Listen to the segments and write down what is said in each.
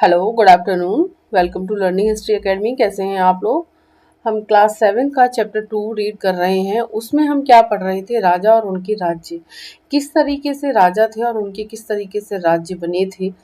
Hello, good afternoon. Welcome to learning history academy. कैसे हैं आप लोग? हम क्लास 7 का चैप्टर 2 रीड कर रहे हैं। उसमें हम क्या पढ़ रहे थे? राजा और उनके राज्य। किस तरीके से राजा थे और उनके किस तरीके से राज्य बने थे।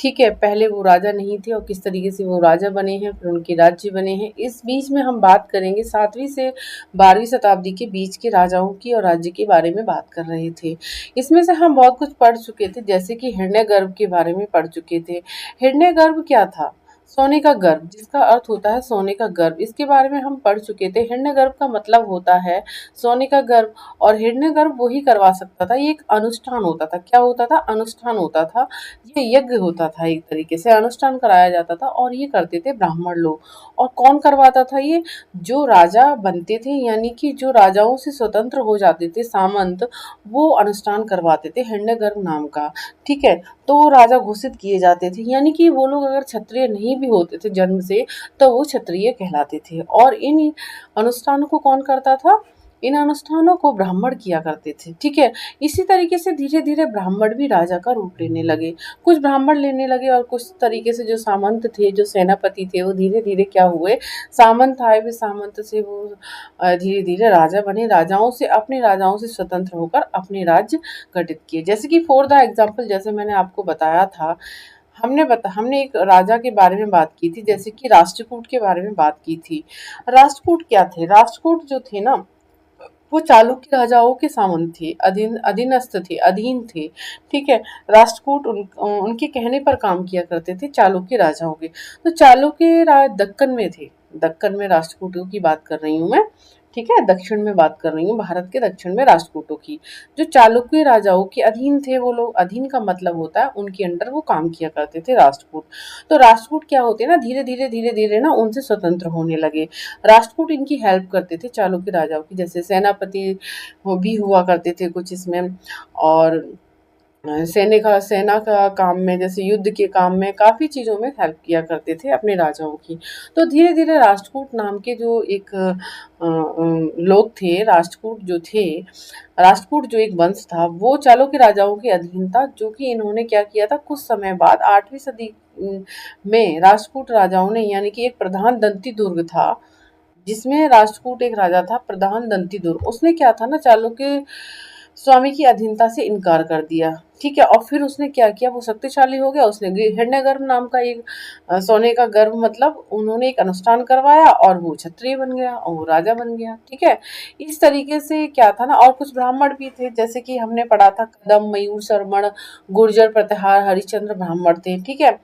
ठीक है, पहले वो राजा नहीं थे और किस तरीके से वो राजा बने हैं, फिर उनके राज्य बने हैं। इस बीच में हम बात करेंगे 7वीं से 12वीं शताब्दी के बीच के राजाओं की और राज्य के बारे में बात कर रहे थे। इसमें से हम बहुत कुछ पढ़ चुके थे, जैसे कि हिरण्यगर्भ के बारे में पढ़ चुके थे। हिरण्यगर्भ क्या था? सोने का गर्भ, जिसका अर्थ होता है सोने का गर्भ। इसके बारे में हम पढ़ चुके थे। हिरण्यगर्भ का मतलब होता है सोने का गर्भ। और हिरण्यगर्भ वही करवा सकता था। ये एक अनुष्ठान होता था। क्या होता था? अनुष्ठान होता था। ये यज्ञ होता था, एक तरीके से अनुष्ठान कराया जाता था और ये करते थे ब्राह्मण लोग। और कौन करवाता था ये? जो राजा बनते थे, यानी कि जो राजाओं से स्वतंत्र हो जाते थे, सामंत, वो अनुष्ठान करवाते थे हिरण्यगर्भ नाम का। ठीक है, तो वो राजा घोषित किए जाते थे, यानी कि वो लोग अगर क्षत्रिय नहीं भी होते थे जन्म से, तो वो क्षत्रिय कहलाते थे। और इन अनुष्ठानों को कौन करता था? इन अनुष्ठानों को ब्राह्मण किया करते थे। ठीक है, इसी तरीके से धीरे धीरे ब्राह्मण भी राजा का रूप लेने लगे। कुछ ब्राह्मण लेने लगे और कुछ तरीके से जो सामंत थे, जो सेनापति थे, वो धीरे धीरे क्या हुए? सामंत आए। वे सामंत से वो धीरे धीरे राजा बने। अपने राजाओं से स्वतंत्र होकर अपने राज्य गठित किए। जैसे कि फॉर द एग्जाम्पल, जैसे मैंने आपको बताया था, हमने एक राजा के बारे में बात की थी, जैसे कि राष्ट्रकूट के बारे में बात की थी। राष्ट्रकूट क्या थे? राष्ट्रकूट जो थे ना, वो चालुक्य राजाओं के सामंत थे, अधीनस्थ थे, अधीन थे। ठीक है, राष्ट्रकूट उनके कहने पर काम किया करते थे, चालुक्य राजाओं के। तो चालुक्य दक्कन में थे। दक्कन में राष्ट्रकूटों की बात कर रही हूँ मैं। ठीक है, दक्षिण में बात कर रही हूँ, भारत के दक्षिण में राष्ट्रकूटों की। जो चालुक्य राजाओं के अधीन थे वो लोग। अधीन का मतलब होता है उनके अंडर वो काम किया करते थे, राष्ट्रकूट। तो राष्ट्रकूट क्या होते हैं ना, धीरे धीरे ना उनसे स्वतंत्र होने लगे। राष्ट्रकूट इनकी हेल्प करते थे चालुक्य राजाओं की, जैसे सेनापति भी हुआ करते थे कुछ इसमें। और सेना का काम में, जैसे युद्ध के काम में, काफ़ी चीज़ों में हेल्प किया करते थे अपने राजाओं की। तो धीरे धीरे राष्ट्रकूट नाम के जो एक लोग थे, राष्ट्रकूट जो थे, राष्ट्रकूट जो एक वंश था, वो चालुक्य राजाओं के अधीन था। जो कि इन्होंने क्या किया था, कुछ समय बाद 8वीं सदी में राष्ट्रकूट राजाओं ने, यानी कि एक प्रधान दंती दुर्ग था, जिसमें राष्ट्रकूट एक राजा था, प्रधान दंती दुर्ग। उसने क्या था ना, चालुक्य स्वामी की अधीनता से इनकार कर दिया। ठीक है, और फिर उसने क्या किया, वो शक्तिशाली हो गया। उसने हिरण्यगर्भ नाम का एक सोने का गर्भ, मतलब उन्होंने एक अनुष्ठान करवाया और वो क्षत्रिय बन गया और वो राजा बन गया। ठीक है, इस तरीके से क्या था ना। और कुछ ब्राह्मण भी थे, जैसे कि हमने पढ़ा था, कदम, मयूर शर्मण, गुर्जर, प्रतिहार, हरिश्चंद्र ब्राह्मण थे। ठीक है,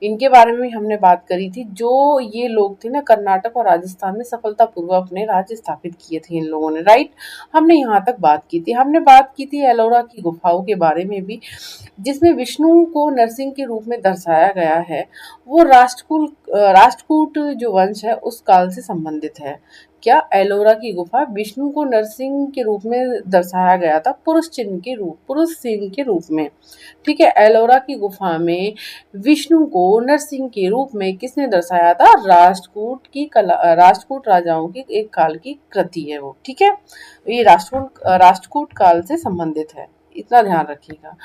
इनके बारे में भी हमने बात करी थी। जो ये लोग थे ना, कर्नाटक और राजस्थान में सफलतापूर्वक अपने राज्य स्थापित किए थे इन लोगों ने। राइट, हमने यहाँ तक बात की थी। हमने बात की थी एलोरा की गुफाओं के बारे में भी, जिसमें विष्णु को नरसिंह के रूप में दर्शाया गया है। वो राष्ट्रकूट जो वंश है उस काल से संबंधित है। क्या? एलोरा की गुफा विष्णु को नरसिंह के रूप में दर्शाया गया था, पुरुष सिंह के रूप में। ठीक है, एलोरा की गुफा में विष्णु को नरसिंह के रूप में किसने दर्शाया था? राष्ट्रकूट राजाओं की एक काल की कृति है वो। ठीक है, ये राष्ट्रकूट काल से संबंधित है, इतना ध्यान रखिएगा।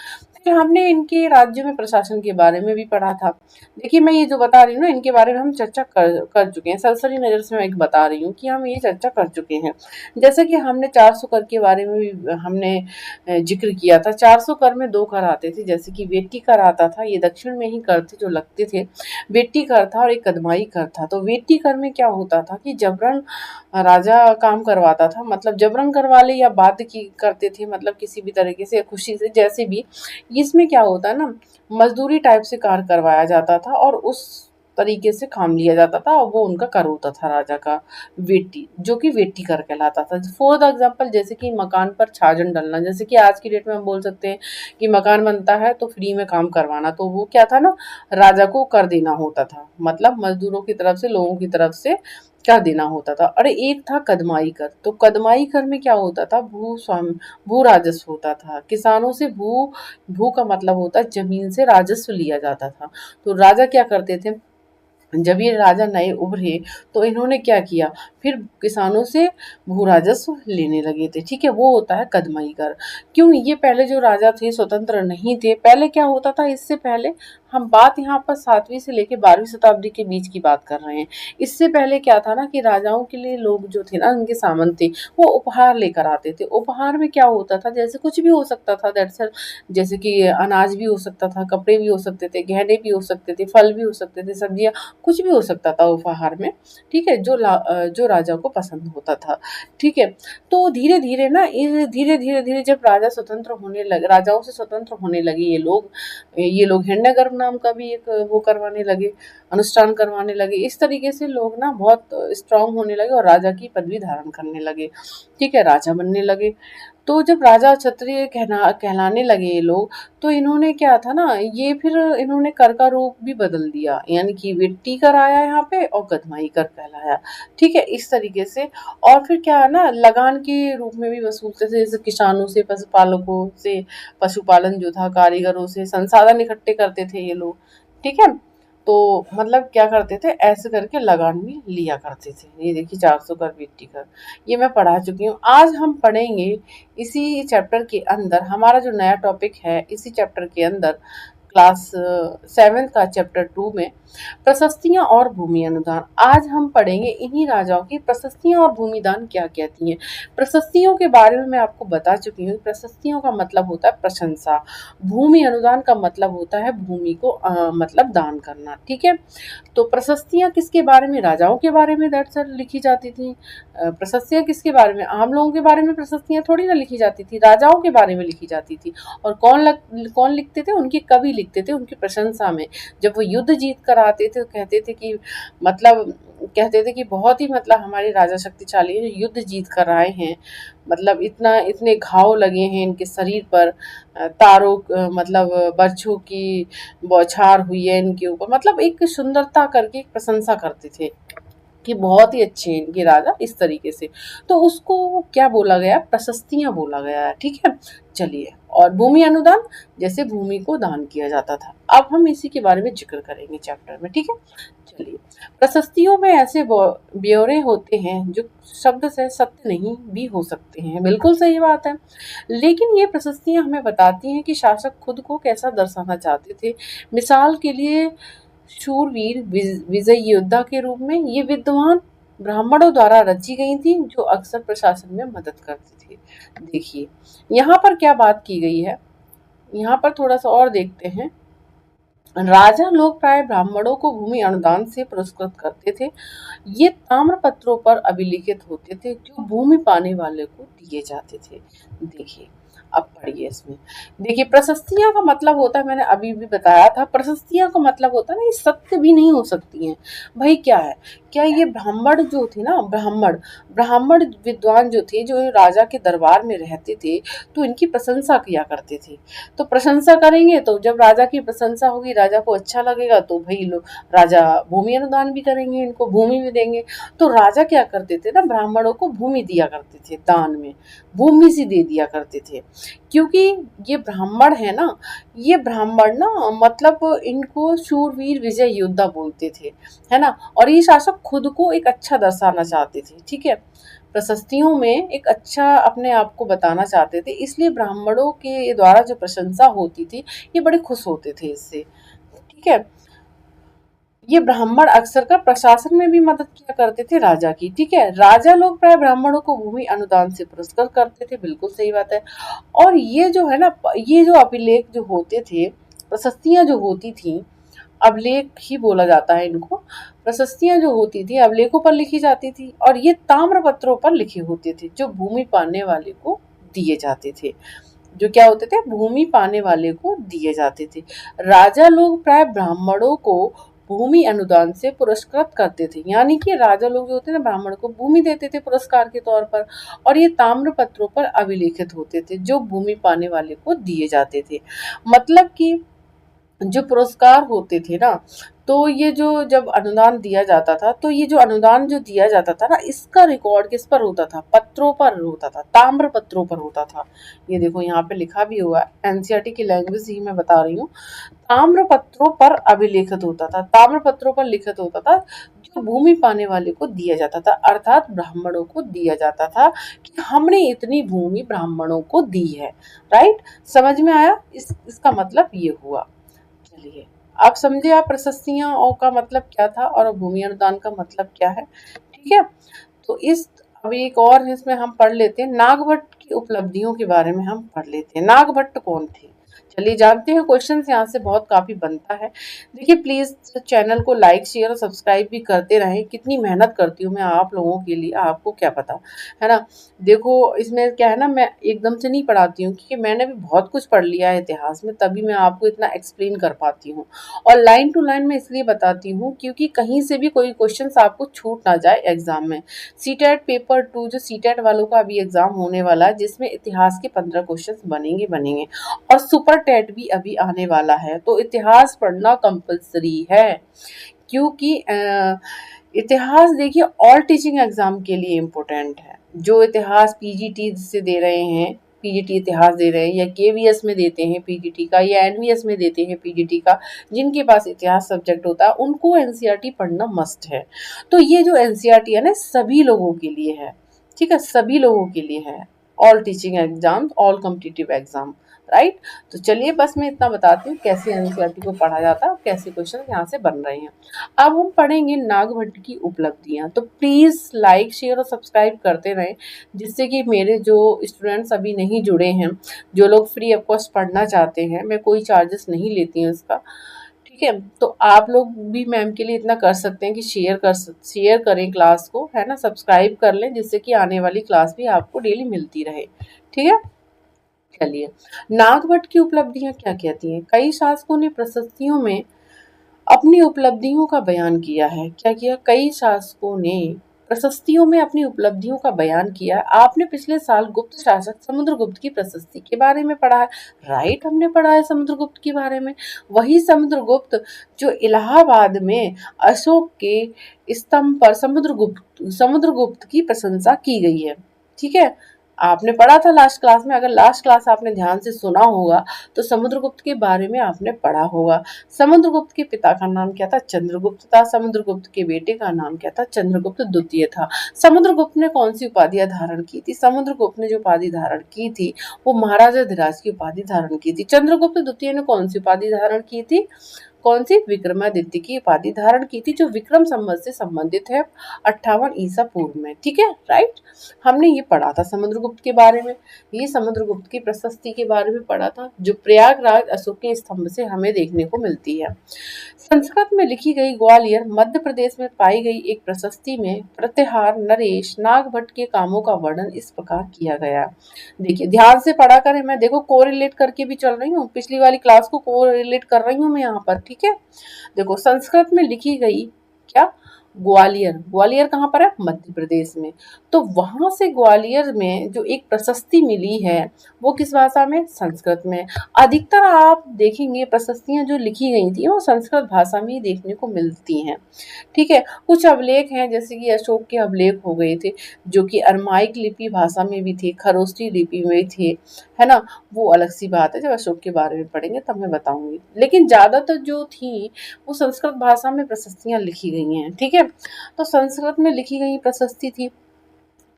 फिर हमने इनके राज्य में प्रशासन के बारे में भी पढ़ा था। देखिए, मैं ये जो बता रही हूँ ना, इनके बारे में हम चर्चा कर चुके हैं। सरसरी नजर से मैं एक बता रही हूँ कि हम ये चर्चा कर चुके हैं। जैसे कि हमने 400 कर के बारे में भी हमने जिक्र किया था। 400 कर में 2 कर आते थे, जैसे कि वेट्टी कर आता था, ये दक्षिण में ही कर थे जो लगते थे। वेट्टी कर था और एक कदमाई कर था। तो वेट्टी कर में क्या होता था कि जबरन राजा काम करवाता था, मतलब जबरन करवा ले या बाध्य की करते थे, मतलब किसी भी तरीके से, खुशी से, जैसे भी। इसमें क्या होता है ना, मजदूरी टाइप से कार्य करवाया जाता था और उस तरीके से काम लिया जाता था, और वो उनका कर होता था राजा का, वेट्टी, जो कि वेट्टी कर कहलाता था। फॉर द एग्जाम्पल, जैसे कि मकान पर छाजन डलना, जैसे कि आज की डेट में हम बोल सकते हैं कि मकान बनता है तो फ्री में काम करवाना, तो वो क्या था ना, राजा को कर देना होता था, मतलब मजदूरों की तरफ से, लोगों की तरफ से कर देना होता था। और एक था कदमाई कर। तो कदमाई कर में क्या होता था, भू राजस्व होता था। किसानों से भू का मतलब होता है जमीन से राजस्व लिया जाता था। तो राजा क्या करते थे, जब ये राजा नए उभरे तो इन्होंने क्या किया, फिर किसानों से भू राजस्व लेने लगे थे। ठीक है, वो होता है कदमाई कर। क्यों? ये पहले जो राजा थे स्वतंत्र नहीं थे। पहले क्या होता था, इससे पहले हम बात यहाँ पर 7वीं से लेके 12वीं शताब्दी के बीच की बात कर रहे हैं। इससे पहले क्या था ना कि राजाओं के लिए लोग जो थे ना, उनके सामंत थे, वो उपहार लेकर आते थे। उपहार में क्या होता था, जैसे कुछ भी हो सकता था, दैट्स जैसे कि अनाज भी हो सकता था, कपड़े भी हो सकते थे, गहने भी हो सकते थे, फल भी हो सकते थे, सब्जियां, कुछ भी हो सकता था उपहार में। ठीक है, जो राजा को पसंद होता था। ठीक है, तो धीरे धीरे ना, धीरे धीरे धीरे जब राजाओं से स्वतंत्र होने लगे ये लोग हिरण्यगर्भ नाम का भी एक वो करवाने लगे, अनुष्ठान करवाने लगे। इस तरीके से लोग ना बहुत स्ट्रांग होने लगे और राजा की पदवी धारण करने लगे। ठीक है, राजा बनने लगे। तो जब राजा क्षत्रिय कहलाने लगे ये लोग, तो इन्होंने क्या था ना, ये फिर इन्होंने कर का रूप भी बदल दिया, यानी कि वेट्टी कर आया यहाँ पे और गधमाई कर कहलाया। ठीक है, इस तरीके से। और फिर क्या है ना, लगान के रूप में भी वसूलते थे, जैसे किसानों से, पशुपालकों से, पशुपालन जो था, कारीगरों से संसाधन इकट्ठे करते थे ये लोग। ठीक है, तो मतलब क्या करते थे, ऐसे करके लगान भी लिया करते थे। ये देखिए 400 कर वेट्टी कर, ये मैं पढ़ा चुकी हूँ। आज हम पढ़ेंगे इसी चैप्टर के अंदर, हमारा जो नया टॉपिक है इसी चैप्टर के अंदर, क्लास 7 का चैप्टर 2 में प्रशस्तियां और भूमि अनुदान। आज हम पढ़ेंगे इन्हीं राजाओं की प्रशस्तियां और भूमि दान क्या कहती हैं। प्रशस्तियों के बारे में मैं आपको बता चुकी हूँ। प्रशस्तियों का मतलब होता है प्रशंसा, भूमि अनुदान का मतलब होता है भूमि को मतलब दान करना। ठीक है, तो प्रशस्तियां किसके बारे में, राजाओं के बारे में दरअसल लिखी जाती थी। प्रशस्तियां किसके बारे में, आम लोगों के बारे में प्रशस्तियां थोड़ी ना लिखी जाती थी, राजाओं के बारे में लिखी जाती थी। और कौन लिखते थे, उनके कवि लिखते थे उनकी प्रशंसा में। जब वो युद्ध जीत कर आते थे तो कहते थे कि बहुत ही मतलब हमारे राजा शक्तिशाली हैं, युद्ध जीत कर आए हैं, मतलब इतने घाव लगे हैं इनके शरीर पर, मतलब बर्छों की बौछार हुई है इनके ऊपर, मतलब एक सुंदरता करके एक प्रशंसा करते थे कि बहुत ही अच्छे हैं इनके राजा, इस तरीके से। तो उसको क्या बोला गया, प्रशस्तियां बोला गया है। ठीक है, चलिए। और भूमि अनुदान, जैसे भूमि को दान किया जाता था। अब हम इसी के बारे में जिक्र करेंगे चैप्टर में। ठीक है, चलिए। प्रशस्तियों में ऐसे ब्यौरे होते हैं जो शब्द से सत्य नहीं भी हो सकते हैं, बिल्कुल सही बात है। लेकिन ये प्रशस्तियां हमें बताती हैं कि शासक खुद को कैसा दर्शाना चाहते थे। मिसाल के लिए शूरवीर विजय योद्धा के रूप में ये विद्वान ब्राह्मणों द्वारा रची गई थी, जो अक्सर प्रशासन में मदद करती थी। देखिए यहाँ पर क्या बात की गई है, यहाँ पर थोड़ा सा और देखते हैं। राजा लोग प्राय ब्राह्मणों को भूमि अनुदान से पुरस्कृत करते थे। ये ताम्र पत्रों पर अभिलिखित होते थे, जो भूमि पाने वाले को दिए जाते थे। देखिए, अब पढ़िए इसमें। देखिए, प्रशस्तियां का मतलब होता है, मैंने अभी भी बताया था, प्रशस्तियां का मतलब होता है ना, ये सत्य भी नहीं हो सकती हैं। भाई क्या है, क्या ये ब्राह्मण जो थे ना, ब्राह्मण विद्वान जो थे, जो राजा के दरबार में रहते थे, तो इनकी प्रशंसा किया करते थे। तो प्रशंसा करेंगे तो जब राजा की प्रशंसा होगी, राजा को अच्छा लगेगा, तो भाई लोग राजा भूमि अनुदान भी करेंगे, इनको भूमि भी देंगे। तो राजा क्या करते थे ना, ब्राह्मणों को भूमि दिया करते थे, दान में भूमि से दे दिया करते थे। क्योंकि ये ब्राह्मण है ना, ये ब्राह्मण ना, मतलब इनको शूरवीर विजय योद्धा बोलते थे, है ना। और ये शासक खुद को एक अच्छा दर्शाना चाहते थे। ठीक है, प्रशस्तियों में एक अच्छा अपने आप को बताना चाहते थे, इसलिए ब्राह्मणों के द्वारा जो प्रशंसा होती थी, ये बड़े खुश होते थे इससे। ठीक है, ये ब्राह्मण अक्सर का प्रशासन में भी मदद किया करते थे राजा की। ठीक है, राजा लोग प्राय ब्राह्मणों को भूमि अनुदान से पुरस्कृत करते थे, बिल्कुल सही बात है। और ये जो है ना, ये जो अभिलेख जो होते थे, प्रशस्तियां जो होती थी, अभिलेख ही बोला जाता है इनको, प्रशस्तियां जो होती थी अभिलेखों पर लिखी जाती थी, और ये ताम्र पत्रों पर लिखे होते थे, जो भूमि पाने वाले को दिए जाते थे। जो क्या होते थे, भूमि पाने वाले को दिए जाते थे। राजा लोग प्राय ब्राह्मणों को भूमि अनुदान से पुरस्कृत करते थे, यानी कि राजा लोग जो होते थे ब्राह्मण को भूमि देते थे पुरस्कार के तौर पर, और ये ताम्र पत्रों पर अभिलेखित होते थे, जो भूमि पाने वाले को दिए जाते थे। मतलब कि जो पुरस्कार होते थे ना, तो ये जो जब अनुदान दिया जाता था, तो ये जो अनुदान जो दिया जाता था ना, इसका रिकॉर्ड किस पर होता था, पत्रों पर होता था, ताम्र पत्रों पर होता था। ये देखो यहाँ पे लिखा भी हुआ है, एनसीईआरटी की लैंग्वेज ही मैं बता रही हूँ। ताम्र पत्रों पर अभिलेखित होता था, ताम्र पत्रों पर लिखित होता था, जो भूमि पाने वाले को दिया जाता था, अर्थात ब्राह्मणों को दिया जाता था कि हमने इतनी भूमि ब्राह्मणों को दी है। राइट, समझ में आया, इसका मतलब ये हुआ। चलिए, आप समझे आप प्रशस्तियां और का मतलब क्या था और भूमि अनुदान का मतलब क्या है। ठीक है, तो इस अभी एक और इसमें हम पढ़ लेते हैं, नागभट्ट की उपलब्धियों के बारे में हम पढ़ लेते हैं। नागभट्ट कौन थे, चलिए जानते हैं। क्वेश्चन यहाँ से बहुत काफी बनता है। देखिए प्लीज चैनल को लाइक शेयर और सब्सक्राइब भी करते रहें, कितनी मेहनत करती हूँ मैं आप लोगों के लिए, आपको क्या पता है ना। देखो इसमें क्या है ना, मैं एकदम से नहीं पढ़ाती हूँ क्योंकि मैंने भी बहुत कुछ पढ़ लिया है इतिहास में, तभी मैं आपको इतना एक्सप्लेन कर पाती हूँ। और लाइन टू लाइन मैं इसलिए बताती हूँ क्योंकि कहीं से भी कोई क्वेश्चन आपको छूट ना जाए एग्जाम में। सीटेट पेपर 2 जो सीटेट वालों का अभी एग्जाम होने वाला है, जिसमें इतिहास के 15 क्वेश्चन बनेंगे और सुपर टेट भी अभी आने वाला है, तो इतिहास पढ़ना कंपलसरी है। क्योंकि इतिहास देखिए ऑल टीचिंग एग्जाम के लिए इम्पोर्टेंट है। जो इतिहास पीजीटी से दे रहे हैं, पीजीटी इतिहास दे रहे हैं, या केवीएस में देते हैं पीजीटी का, या एनवीएस में देते हैं पीजीटी का, जिनके पास इतिहास सब्जेक्ट होता है उनको एनसीईआरटी पढ़ना मस्ट है। तो ये जो एनसीईआरटी है ना सभी लोगों के लिए है, ठीक है, सभी लोगों के लिए है। All teaching exam, all competitive exam, right. तो चलिए बस मैं इतना बताती हूँ कैसे एनसीईआरटी को पढ़ा जाता है और कैसे क्वेश्चन यहाँ से बन रहे हैं। अब हम पढ़ेंगे नागभट्ट की उपलब्धियां, तो प्लीज लाइक शेयर और सब्सक्राइब करते रहें, जिससे कि मेरे जो स्टूडेंट्स अभी नहीं जुड़े हैं, जो लोग फ्री ऑफ कॉस्ट पढ़ना चाहते हैं, मैं कोई चार्जेस नहीं लेती हूँ इसका, ठीक है। तो आप लोग भी मैम के लिए इतना कर सकते हैं कि शेयर करें क्लास को, है ना, सब्सक्राइब कर लें, जिससे कि आने वाली क्लास भी आपको डेली मिलती रहे, ठीक है। चलिए, नागभट्ट की उपलब्धियां क्या कहती हैं। कई शासकों ने प्रशस्तियों में अपनी उपलब्धियों का बयान किया है। क्या किया, कई शासकों ने प्रशस्तियों में अपनी उपलब्धियों का बयान किया है। आपने पिछले साल गुप्त शासक समुद्रगुप्त की प्रशस्ति के बारे में पढ़ा है, राइट, हमने पढ़ा है समुद्रगुप्त के बारे में। वही समुद्रगुप्त जो इलाहाबाद में अशोक के स्तंभ पर समुद्रगुप्त की प्रशंसा की गई है, ठीक है। आपने पढ़ा था लास्ट क्लास में, अगर लास्ट क्लास आपने ध्यान से सुना होगा तो समुद्रगुप्त के बारे में आपने पढ़ा होगा। समुद्रगुप्त के पिता का नाम क्या था, चंद्रगुप्त था। समुद्रगुप्त के बेटे का नाम क्या था, चंद्रगुप्त द्वितीय था। समुद्रगुप्त ने कौन सी उपाधियां धारण की थी, समुद्रगुप्त ने जो उपाधि धारण की थी वो महाराजा धीराज की उपाधि धारण की थी। चंद्रगुप्त द्वितीय ने कौन सी उपाधि धारण की थी, कौन सी, विक्रमादित्य की उपाधि धारण की थी, जो विक्रम संवत से संबंधित है 58 ईसा पूर्व में, ठीक है, राइट। हमने ये पढ़ा था समुद्रगुप्त के बारे में, ये समुद्रगुप्त की प्रशस्ति के बारे में पढ़ा था, जो प्रयागराज अशोक के स्तंभ से हमें देखने को मिलती है। संस्कृत में लिखी गई ग्वालियर मध्य प्रदेश में पाई गई एक प्रशस्ति में प्रतिहार नरेश नागभट्ट के कामों का वर्णन इस प्रकार किया गया। देखिए ध्यान से पढ़ा करें, मैं देखो कोरिलेट करके भी चल रही हूँ, पिछली वाली क्लास को कोरिलेट कर रही हूँ मैं यहाँ पर, ठीक है। देखो संस्कृत में लिखी गई क्या, ग्वालियर, ग्वालियर कहाँ पर है, मध्य प्रदेश में। तो वहां से ग्वालियर में जो एक प्रशस्ति मिली है वो किस भाषा में, संस्कृत में। अधिकतर आप देखेंगे प्रशस्तियां जो लिखी गई थी वो संस्कृत भाषा में ही देखने को मिलती हैं, ठीक है। कुछ अभिलेख हैं जैसे कि अशोक के अभिलेख हो गए थे, जो कि अरमाइक लिपि भाषा में भी थे, खरोष्ठी लिपि में थे, है ना। वो अलग सी बात है, जब अशोक के बारे में पढ़ेंगे तब मैं बताऊंगी, लेकिन ज्यादातर जो थी वो संस्कृत भाषा में प्रशस्तियां लिखी गई हैं, ठीक है। तो संस्कृत में लिखी गई प्रशस्ति थी।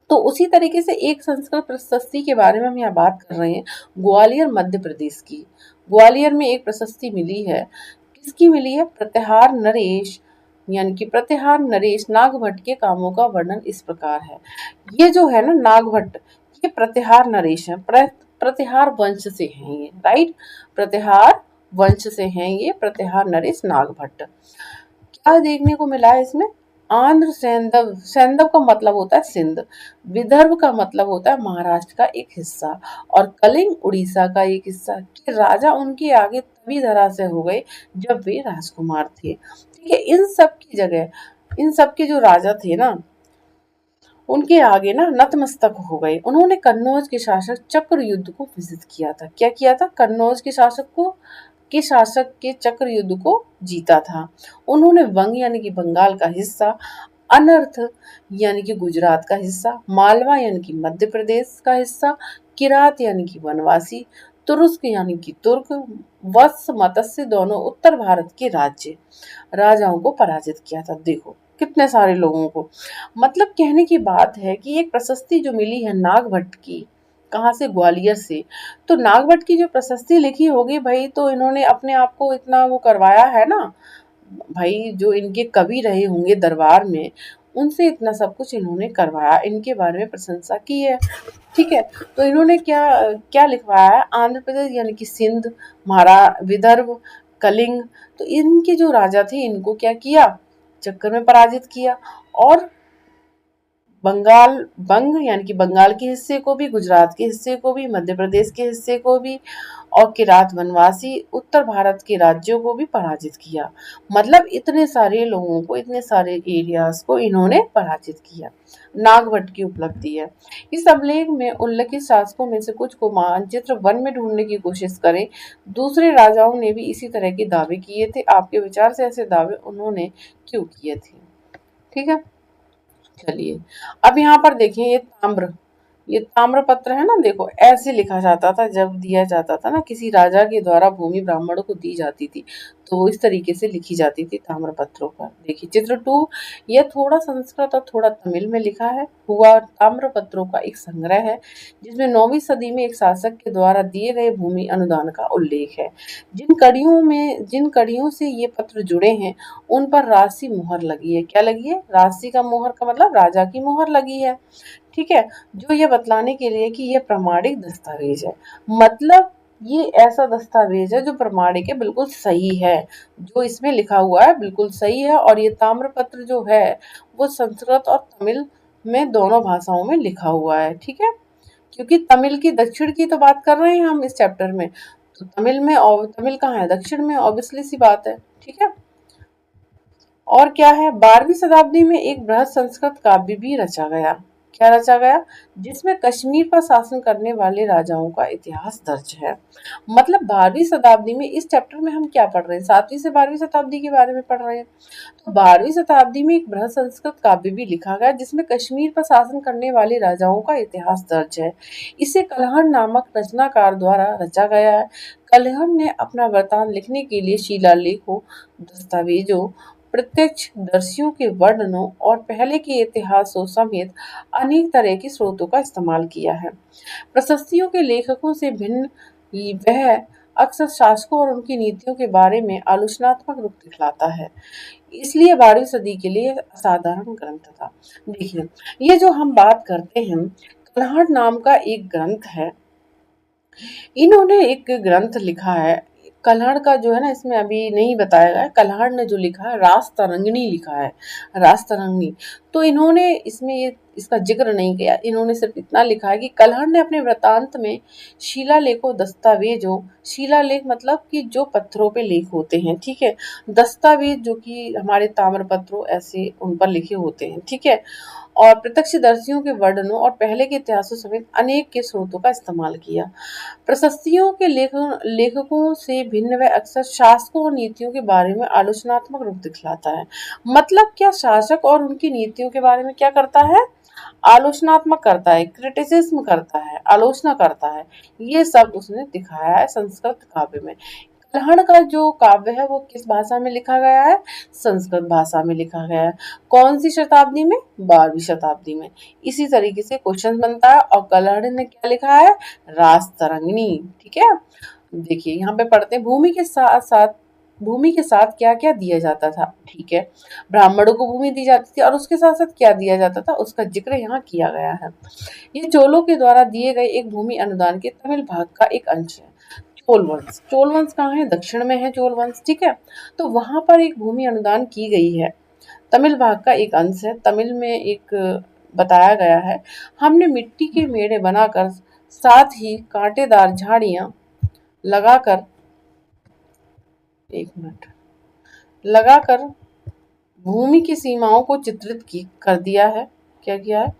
तो उसी तरीके से एक संस्कृत प्रशस्ति के बारे में हम यहाँ बात कर रहे हैं, ग्वालियर मध्य प्रदेश की। ग्वालियर में एक प्रशस्ति मिली है, किसकी मिली है, प्रतिहार नरेश, यानी कि प्रतिहार नरेश नागभट्ट के कामों का वर्णन इस प्रकार है। ये जो है ना नागभट्ट, ये प्रतिहार नरेश है, प्रतिहार वंश से हैं ये, राइट, प्रतिहार वंश से हैं ये प्रतिहार नरेश नागभट्ट। क्या देखने को मिला है इसमें, आंध्र सैंधव, सैंधव का मतलब होता है सिंध, विदर्भ का मतलब होता है महाराष्ट्र का एक हिस्सा, और कलिंग उड़ीसा का एक हिस्सा, कि राजा उनके आगे तभी धरा से हो गए जब वे राजकुमार थे, ठीक है। इन सब की जगह, इन सब के जो राजा थे ना उनके आगे ना नतमस्तक हो गए। उन्होंने कन्नौज के शासक चक्रयुद्ध को विजित किया था। क्या किया था, कन्नौज के शासक को, के शासक के चक्र युद्ध को जीता था। उन्होंने वंग यानी कि बंगाल का हिस्सा, अनर्थ यानी कि गुजरात का हिस्सा, मालवा यानी कि मध्य प्रदेश का हिस्सा, किरात यानी कि वनवासी, तुरुस्क यानी कि तुर्क, वत्स मत्स्य दोनों उत्तर भारत के राज्य राजाओं को पराजित किया था। देखो कितने सारे लोगों को, मतलब कहने की बात है कि एक प्रशस्ति जो मिली है नागभट्ट की, कहाँ से? ग्वालियर से। तो नागभट्ट की जो प्रशस्ति लिखी होगी भाई, तो इन्होंने अपने आप को इतना वो करवाया है ना भाई, जो इनके कवि रहे होंगे दरबार में, उनसे इतना सब कुछ इन्होंने करवाया, इनके बारे में प्रशंसा की है। ठीक है, तो इन्होंने क्या क्या लिखवाया है? आंध्र प्रदेश यानी कि सिंध, विदर्भ, कलिंग, तो इनके जो राजा थे इनको क्या किया? चक्कर में पराजित किया। और बंगाल, बंग यानी कि बंगाल के हिस्से को भी, गुजरात के हिस्से को भी, मध्य प्रदेश के हिस्से को भी, और किरात वनवासी उत्तर भारत के राज्यों को भी पराजित किया। मतलब इतने सारे लोगों को, इतने सारे एरियाज को इन्होंने पराजित किया। नागभट्ट की उपलब्धि है। इस अभिलेख में उल्लिखित शासकों में से कुछ को मानचित्र वन में ढूंढने की कोशिश करें। दूसरे राजाओं ने भी इसी तरह के दावे किए थे। आपके विचार से ऐसे दावे उन्होंने क्यों किए थे? ठीक है, चलिए अब यहाँ पर देखें, ये ताम्र पत्र है ना, देखो ऐसे लिखा जाता था जब दिया जाता था ना, किसी राजा के द्वारा भूमि ब्राह्मणों को दी जाती थी, तो इस तरीके से लिखी जाती थी ताम्र पत्रों पर। देखिए चित्र 2, यह थोड़ा संस्कृत और थोड़ा तमिल में लिखा है हुआ ताम्र पत्रों का एक संग्रह है, जिसमें 9वीं सदी में एक शासक के द्वारा दिए गए भूमि अनुदान का उल्लेख है। जिन कड़ियों से ये पत्र जुड़े हैं उन पर राशि मुहर लगी है। क्या लगी है? राशि का मुहर का मतलब राजा की मुहर लगी है। ठीक है, जो ये बतलाने के लिए कि ये प्रमाणिक दस्तावेज है। मतलब ये ऐसा दस्तावेज है जो प्रमाणिक है, बिल्कुल सही है, जो इसमें लिखा हुआ है बिल्कुल सही है। और ये ताम्रपत्र जो है वो संस्कृत और तमिल में दोनों भाषाओं में लिखा हुआ है। ठीक है, क्योंकि तमिल की दक्षिण की तो बात कर रहे हैं हम इस चैप्टर में, तो तमिल में, और तमिल कहाँ है? दक्षिण में, ऑब्वियसली सी बात है। ठीक है, और क्या है? 12वीं शताब्दी में एक बृहद संस्कृत काव्य भी रचा गया। क्या रचा गया? जिसमें कश्मीर पर शासन करने वाले राजाओं का इतिहास दर्ज है। मतलब 12वीं शताब्दी में, इस चैप्टर में हम क्या पढ़ रहे हैं? 7वीं से 12वीं शताब्दी के बारे में पढ़ रहे हैं। तो 12वीं शताब्दी में एक बृहद संस्कृत काव्य भी लिखा गया जिसमें कश्मीर पर शासन करने वाले राजाओं का इतिहास दर्ज है। इसे कलहड़ नामक रचनाकार द्वारा रचा गया है। कलहड़ ने अपना वृतांत लिखने के लिए शिलालेखों, दस्तावेजों, प्रत्यक्षदर्शियों के वर्णनों और पहले के इतिहासों समेत अनेक तरह के स्रोतों का इस्तेमाल किया है। प्रशस्तियों के लेखकों से भिन्न वह अक्सर शासकों और उनकी नीतियों के बारे में आलोचनात्मक रूप दिखलाता है। इसलिए 12वीं सदी के लिए असाधारण ग्रंथ था। देखिए, ये जो हम बात करते हैं, कल्हड़ नाम का एक ग्रंथ है। इन्होंने एक ग्रंथ लिखा है। कल्हड़ का जो है ना, इसमें अभी नहीं बताया गया है। कल्हड़ ने जो लिखा है, रास तरंगिणी लिखा है, रास तरंगिणी। तो इन्होंने इसमें ये इसका जिक्र नहीं किया, इन्होंने सिर्फ इतना लिखा है कि कल्हड़ ने अपने वृतांत में शिलालेखों, दस्तावेजों, शिलालेख मतलब कि जो पत्थरों पे लेख होते हैं, ठीक है, दस्तावेज जो कि हमारे ताम्र पत्रों ऐसे उन पर लिखे होते हैं, ठीक है, और प्रत्यक्षदर्शियों के वर्णनों और पहले के इतिहासों समेत अनेक के स्रोतों का इस्तेमाल किया। प्रशस्तियों के लेखकों से भिन्न वह अक्सर शासकों और नीतियों के बारे में आलोचनात्मक रूप दिखलाता है। मतलब क्या? शासक और उनकी नीतियों के बारे में क्या करता है? आलोचनात्मक करता है, क्रिटिसिज्म करता है, आलोचना करता है। ये सब उसने दिखाया है संस्कृत काव्य में। कल्हड़ का जो काव्य है वो किस भाषा में लिखा गया है? संस्कृत भाषा में लिखा गया है। कौन सी शताब्दी में? 12वीं शताब्दी में। इसी तरीके से क्वेश्चन बनता है। और कल्हड़ ने क्या लिखा है? रास तरंगिणी। ठीक है, देखिए यहाँ पे पढ़ते हैं, भूमि के साथ क्या क्या दिया जाता था। ठीक है, ब्राह्मणों को भूमि दी जाती थी और उसके साथ साथ क्या दिया जाता था, उसका जिक्र यहाँ किया गया है। ये चोलों के द्वारा दिए गए एक भूमि अनुदान के तमिल भाग का एक अंश है। चोल वंश कहाँ है? दक्षिण में है चोल वंश। ठीक है, तो वहां पर एक भूमि अनुदान की गई है, तमिल भाग का एक अंश है। तमिल में एक बताया गया है, हमने मिट्टी के मेढ़े बनाकर, साथ ही कांटेदार झाड़ियां लगाकर, एक मिनट, लगाकर भूमि की सीमाओं को चित्रित कर दिया है। क्या किया है?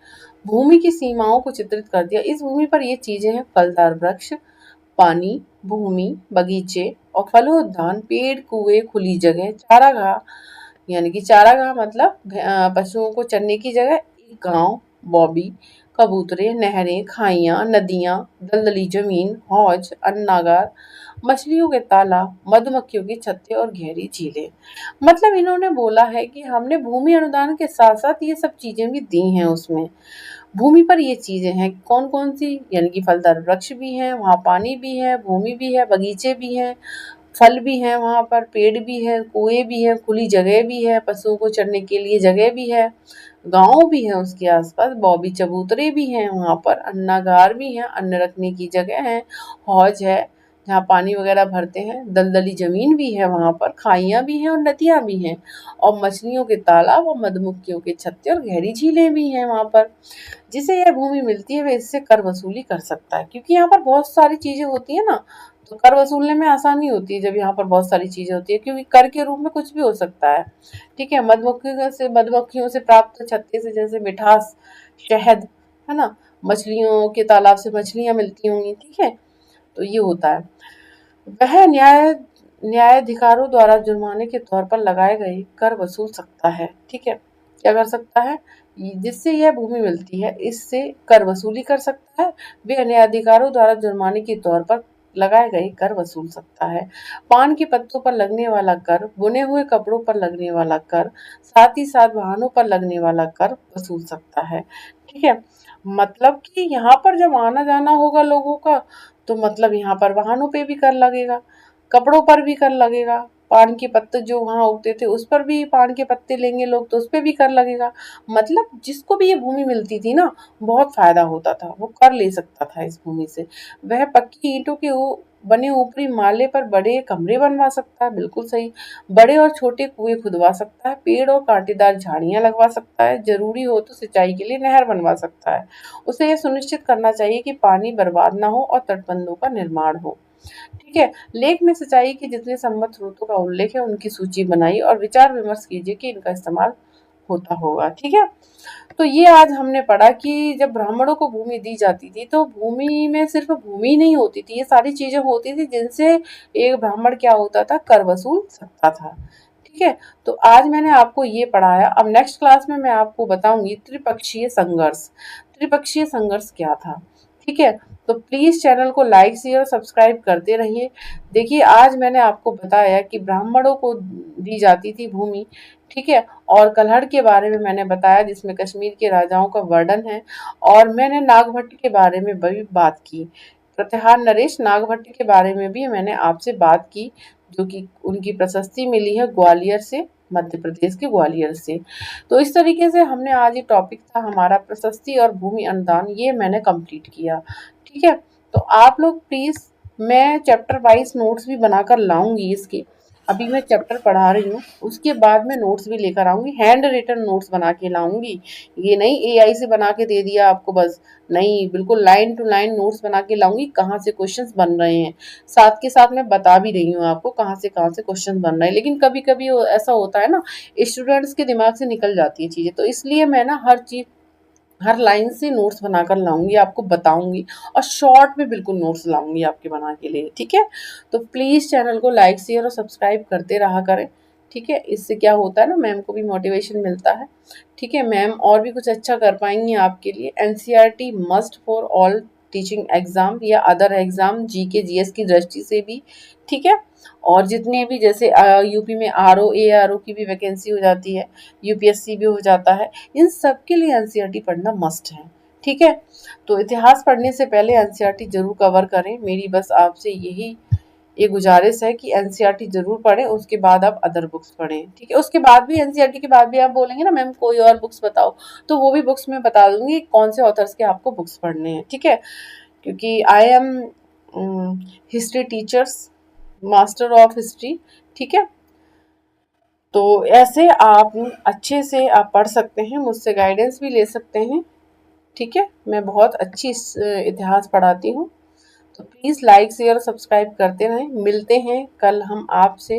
भूमि की सीमाओं को चित्रित कर दिया। इस भूमि पर ये चीजें हैं: फलदार वृक्ष, पानी, भूमि, बगीचे और फलोद्यान, पेड़, कुएं, खुली जगह, चारागाह, यानी कि चारागाह मतलब पशुओं को चरने की जगह, एक गांव, बॉबी, कबूतरे, नहरें, खाइयां, नदियां, दलदली जमीन, हौज, अन्नागार मछलियों के तालाब, मधुमक्खियों की छत्ते और गहरी झीलें। मतलब इन्होंने बोला है कि हमने भूमि अनुदान के साथ साथ ये सब चीजें भी दी हैं उसमें। भूमि पर ये चीजें हैं कौन कौन सी, यानी कि फलदार वृक्ष भी हैं, वहाँ पानी भी है, भूमि भी है, बगीचे भी हैं, फल भी हैं, वहाँ पर पेड़ भी है, कुएं भी है, खुली जगह भी है, पशुओं को चरने के लिए जगह भी है, गांव भी है उसके आसपास, बौबी चबूतरे भी हैं वहाँ पर, अन्नागार भी हैं, अन्न रखने की जगह है, हौज है जहाँ पानी वगैरह भरते हैं, दलदली जमीन भी है वहाँ पर, खाइयाँ भी हैं और नदियाँ भी हैं, और मछलियों के तालाब और मधुमक्खियों के छत्ते और गहरी झीलें भी हैं वहाँ पर। जिसे यह भूमि मिलती है वह इससे कर वसूली कर सकता है, क्योंकि यहाँ पर बहुत सारी चीजें होती है ना, तो कर वसूलने में आसानी होती है जब यहाँ पर बहुत सारी चीजें होती है, क्योंकि कर के रूप में कुछ भी हो सकता है। ठीक है, मधुमक्खियों से प्राप्त छत्ते से जैसे मिठास, शहद, है ना, मछलियों के तालाब से मछलियां मिलती होंगी। ठीक है, तो ये होता है। वह न्यायाधिकारों द्वारा जुर्माने के तौर पर लगाए गए कर वसूल सकता है। ठीक है, क्या कर सकता है, जिससे यह भूमि मिलती है इससे कर वसूली कर सकता है। वह न्यायाधिकारों द्वारा जुर्माने के तौर पर लगाए गए कर वसूल सकता है। पान के पत्तों पर लगने वाला कर, बुने हुए कपड़ों पर लगने वाला कर, साथ ही साथ वाहनों पर लगने वाला कर वसूल सकता है। ठीक है, मतलब कि यहाँ पर जब आना जाना होगा लोगों का, तो मतलब यहाँ पर वाहनों पे भी कर लगेगा, कपड़ों पर भी कर लगेगा, पान के पत्ते जो वहां उगते थे उस पर भी पान के पत्ते लेंगे लोग तो उस पे भी कर लगेगा। मतलब जिसको भी ये भूमि मिलती थी ना, बहुत फायदा होता था, वो कर ले सकता था इस भूमि से। वह पक्की ईंटों के बने ऊपरी माले पर बड़े कमरे बनवा सकता है, बिल्कुल सही। बड़े और छोटे कुएं खुदवा सकता है, पेड़ और कांटेदार झाड़ियां लगवा सकता है, जरूरी हो तो सिंचाई के लिए नहर बनवा सकता है। उसे यह सुनिश्चित करना चाहिए कि पानी बर्बाद ना हो और तटबंधों का निर्माण हो। ठीक है, लेख में सिंचाई के जितने संबद्ध स्रोतों का उल्लेख है उनकी सूची बनाइए और विचार विमर्श कीजिए कि इनका इस्तेमाल होता होगा। ठीक है, तो ये आज हमने पढ़ा कि जब ब्राह्मणों को भूमि दी जाती थी तो भूमि में सिर्फ भूमि नहीं होती थी, ये सारी चीजें होती थी जिनसे एक ब्राह्मण क्या होता था, कर वसूल सकता था। ठीक है, तो आज मैंने आपको ये पढ़ाया। अब नेक्स्ट क्लास में मैं आपको बताऊंगी त्रिपक्षीय संघर्ष। त्रिपक्षीय संघर्ष क्या था। ठीक है, तो प्लीज चैनल को लाइक शेयर और सब्सक्राइब करते रहिए। देखिए आज मैंने आपको बताया कि ब्राह्मणों को दी जाती थी भूमि। ठीक है, और कल्हड़ के बारे में मैंने बताया जिसमें कश्मीर के राजाओं का वर्णन है, और मैंने नागभट्ट के बारे में भी बात की। प्रतिहार नरेश नागभट्ट के बारे में भी मैंने आपसे बात की, जो कि उनकी प्रशस्ति मिली है ग्वालियर से, मध्य प्रदेश के ग्वालियर से। तो इस तरीके से हमने आज ये टॉपिक था हमारा प्रशस्ति और भूमि अनुदान, ये मैंने कंप्लीट किया। ठीक है, तो आप लोग प्लीज, मैं चैप्टर वाइज नोट्स भी बनाकर लाऊंगी इसके। अभी मैं चैप्टर पढ़ा रही हूँ, उसके बाद मैं नोट्स भी लेकर आऊंगी, हैंड रिटन नोट्स बना के लाऊंगी। ये नहीं एआई से बना के दे दिया आपको बस, नहीं, बिल्कुल लाइन टू लाइन नोट्स बना के लाऊंगी, कहाँ से क्वेश्चंस बन रहे हैं। साथ के साथ मैं बता भी रही हूँ आपको कहाँ से क्वेश्चन बन रहे हैं, लेकिन कभी कभी ऐसा होता है ना, स्टूडेंट्स के दिमाग से निकल जाती है चीजें, तो इसलिए मैं ना हर चीज, हर लाइन से नोट्स बनाकर लाऊंगी, आपको बताऊंगी, और शॉर्ट में बिल्कुल नोट्स लाऊंगी आपके बना के लिए। ठीक है, तो प्लीज चैनल को लाइक शेयर और सब्सक्राइब करते रहा करें। ठीक है, इससे क्या होता है ना, मैम को भी मोटिवेशन मिलता है। ठीक है, मैम और भी कुछ अच्छा कर पाएंगी आपके लिए। NCERT must for all teaching exam या अदर एग्जाम, जीके जीएस की दृष्टि से भी। ठीक है, और जितने भी जैसे यूपी में आरओ एआरओ की भी वैकेंसी हो जाती है, यूपीएससी भी हो जाता है, इन सब के लिए एनसीईआरटी पढ़ना मस्ट है। ठीक है, तो इतिहास पढ़ने से पहले एनसीईआरटी जरूर कवर करें, मेरी बस आपसे यही ये गुजारिश है कि एनसीईआरटी जरूर पढ़ें, उसके बाद आप अदर बुक्स पढ़ें। ठीक है, उसके बाद भी एनसीईआरटी के बाद भी आप बोलेंगे ना मैम कोई और बुक्स बताओ, तो वो भी बुक्स मैं बता दूंगी कौन से ऑथर्स के आपको बुक्स पढ़ने हैं। ठीक है, क्योंकि I am history teachers, master of history. ठीक है, तो ऐसे आप अच्छे से आप पढ़ सकते हैं, मुझसे गाइडेंस भी ले सकते हैं। ठीक है, मैं बहुत अच्छी इतिहास पढ़ाती हूँ। तो प्लीज़ लाइक शेयर और सब्सक्राइब करते रहें। मिलते हैं कल हम आपसे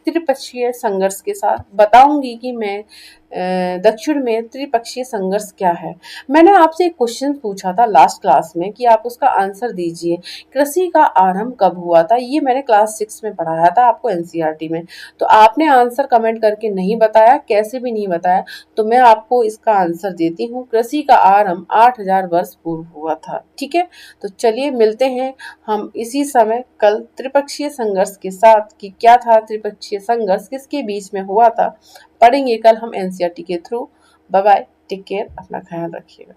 त्रिपक्षीय संघर्ष के साथ। बताऊंगी कि मैं दक्षिण में त्रिपक्षीय संघर्ष क्या है। मैंने आपसे एक क्वेश्चन पूछा था लास्ट क्लास में कि आप उसका आंसर दीजिए। कृषि का आरंभ कब हुआ था, ये मैंने क्लास 6 में पढ़ाया था आपको एनसीईआरटी में। तो आपने आंसर कमेंट करके नहीं बताया, कैसे भी नहीं बताया, तो मैं आपको इसका आंसर देती हूँ। कृषि का आरंभ 8000 वर्ष पूर्व हुआ था। ठीक है, तो चलिए मिलते हैं हम इसी समय कल त्रिपक्षीय संघर्ष के साथ कि क्या था त्रिपक्षीय संघर्ष, किसके बीच में हुआ था, पढ़ेंगे कल हम एनसीईआरटी के through. Bye bye, take care, अपना ख्याल रखिएगा।